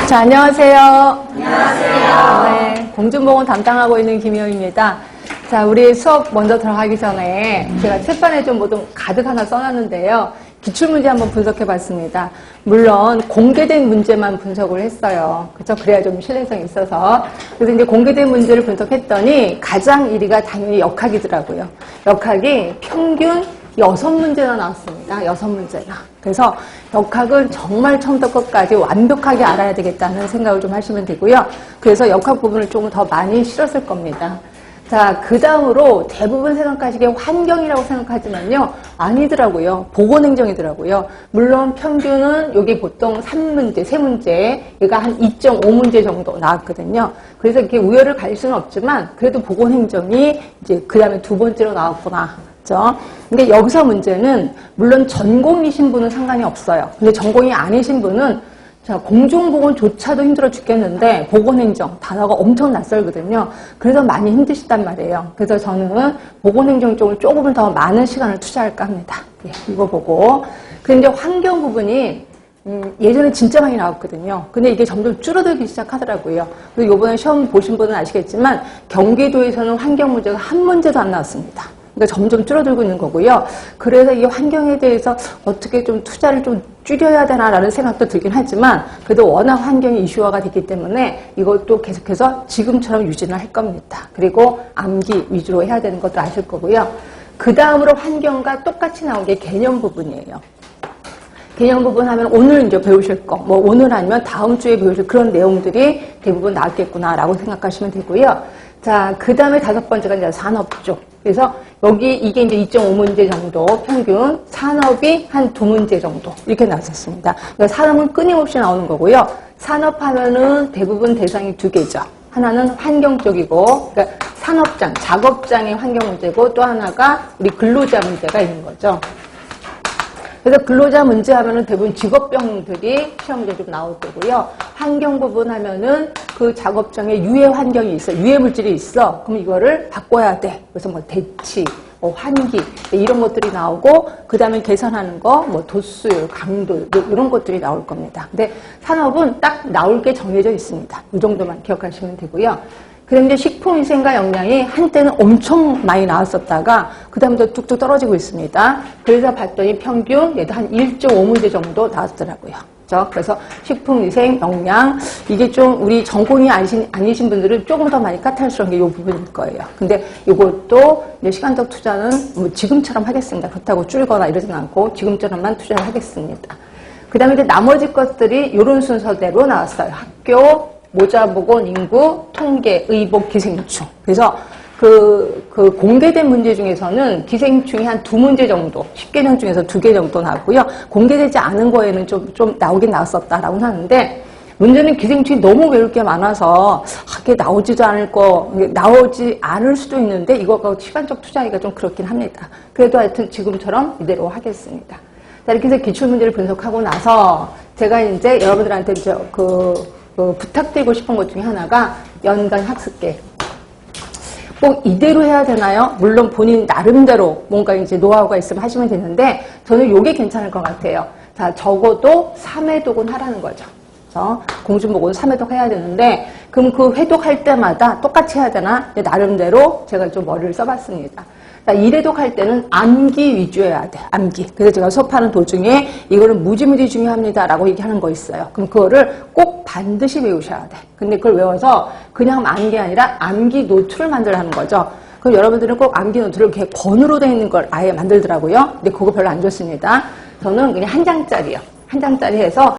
자, 안녕하세요. 안녕하세요. 네, 공중보건 담당하고 있는 김희영입니다. 자, 우리 수업 먼저 들어가기 전에 제가 책판에 좀 뭐 좀 가득 하나 써놨는데요. 기출문제 한번 분석해봤습니다. 물론 공개된 문제만 분석을 했어요. 그렇죠? 그래야 좀 신뢰성이 있어서. 그래서 이제 공개된 문제를 분석했더니 가장 1위가 당연히 역학이더라고요. 역학이 평균 6문제나 나왔습니다. 6문제나. 그래서 역학은 정말 처음부터 끝까지 완벽하게 알아야 되겠다는 생각을 좀 하시면 되고요. 그래서 역학 부분을 조금 더 많이 실었을 겁니다. 자, 그 다음으로 대부분 생각하시기에 환경이라고 생각하지만요. 아니더라고요. 보건행정이더라고요. 물론 평균은 여기 보통 3문제, 3문제, 얘가 한 2.5문제 정도 나왔거든요. 그래서 이렇게 우열을 가릴 수는 없지만 그래도 보건행정이 이제 그 다음에 두 번째로 나왔구나. 그렇죠? 근데 여기서 문제는 물론 전공이신 분은 상관이 없어요. 근데 전공이 아니신 분은 자, 공중보건조차도 힘들어 죽겠는데 보건행정 단어가 엄청 낯설거든요. 그래서 많이 힘드시단 말이에요. 그래서 저는 보건행정 쪽을 조금은 더 많은 시간을 투자할까 합니다. 예, 이거 보고. 그런데 환경 부분이 예전에 진짜 많이 나왔거든요. 근데 이게 점점 줄어들기 시작하더라고요. 그리고 이번에 시험 보신 분은 아시겠지만 경기도에서는 환경 문제가 한 문제도 안 나왔습니다. 그러니까 점점 줄어들고 있는 거고요. 그래서 이 환경에 대해서 어떻게 좀 투자를 좀 줄여야 되나라는 생각도 들긴 하지만 그래도 워낙 환경이 이슈화가 됐기 때문에 이것도 계속해서 지금처럼 유지는 할 겁니다. 그리고 암기 위주로 해야 되는 것도 아실 거고요. 그 다음으로 환경과 똑같이 나온 게 개념 부분이에요. 개념 부분 하면 오늘 이제 배우실 거, 뭐 오늘 아니면 다음 주에 배우실 그런 내용들이 대부분 나왔겠구나라고 생각하시면 되고요. 자, 그 다음에 5번째가 이제 산업 쪽. 그래서 여기 이게 이제 2.5문제 정도 평균, 산업이 한 2문제 정도 이렇게 나왔었습니다. 그러니까 산업은 끊임없이 나오는 거고요. 산업하면은 대부분 대상이 2개죠. 하나는 환경 쪽이고, 그러니까 산업장, 작업장의 환경 문제고 또 하나가 우리 근로자 문제가 있는 거죠. 그래서 근로자 문제 하면은 대부분 직업병들이 시험 문제 좀 나올 거고요. 환경 부분 하면은 그 작업장에 유해 환경이 있어, 유해 물질이 있어. 그럼 이거를 바꿔야 돼. 그래서 뭐 대치, 뭐 환기 이런 것들이 나오고 그 다음에 계산하는 거, 뭐 도수율, 강도 이런 것들이 나올 겁니다. 근데 산업은 딱 나올 게 정해져 있습니다. 이 정도만 기억하시면 되고요. 그런데 식품위생과 영양이 한때는 엄청 많이 나왔었다가 그 다음부터 뚝뚝 떨어지고 있습니다. 그래서 봤더니 평균 얘도 한 1.5문제 정도 나왔더라고요. 그래서 식품위생, 영양 이게 좀 우리 전공이 아니신 분들은 조금 더 많이 까탈스러운 게 이 부분일 거예요. 근데 이것도 시간적 투자는 뭐 지금처럼 하겠습니다. 그렇다고 줄거나 이러진 않고 지금처럼만 투자를 하겠습니다. 그 다음에 이제 나머지 것들이 이런 순서대로 나왔어요. 학교, 모자보건, 인구, 통계, 의복, 기생충. 그래서 그 공개된 문제 중에서는 기생충이 한 2문제 정도, 10개령 중에서 2개 정도 나왔고요. 공개되지 않은 거에는 좀 나오긴 나왔었다라고 하는데, 문제는 기생충이 너무 외울 게 많아서, 이게 나오지 않을 수도 있는데, 이거가 시간적 투자하기가 좀 그렇긴 합니다. 그래도 하여튼 지금처럼 이대로 하겠습니다. 자, 이렇게 해서 기출문제를 분석하고 나서, 제가 이제 여러분들한테 부탁드리고 싶은 것 중에 하나가 연간 학습계획. 꼭 이대로 해야 되나요? 물론 본인 나름대로 뭔가 이제 노하우가 있으면 하시면 되는데 저는 이게 괜찮을 것 같아요. 자, 적어도 3회독은 하라는 거죠. 공중보건 3회독 해야 되는데 그럼 그 회독할 때마다 똑같이 해야 되나? 나름대로 제가 좀 머리를 써봤습니다. 자, 1회독 할 때는 암기 위주여야 돼. 암기. 그래서 제가 수업하는 도중에 이거는 무지무지 중요합니다라고 얘기하는 거 있어요. 그럼 그거를 꼭 반드시 외우셔야 돼. 근데 그걸 외워서 그냥 암기 아니라 암기 노트를 만들라는 거죠. 그럼 여러분들은 꼭 암기 노트를 이렇게 권으로 되어 있는 걸 아예 만들더라고요. 근데 그거 별로 안 좋습니다. 저는 그냥 한 장짜리요. 한 장짜리 해서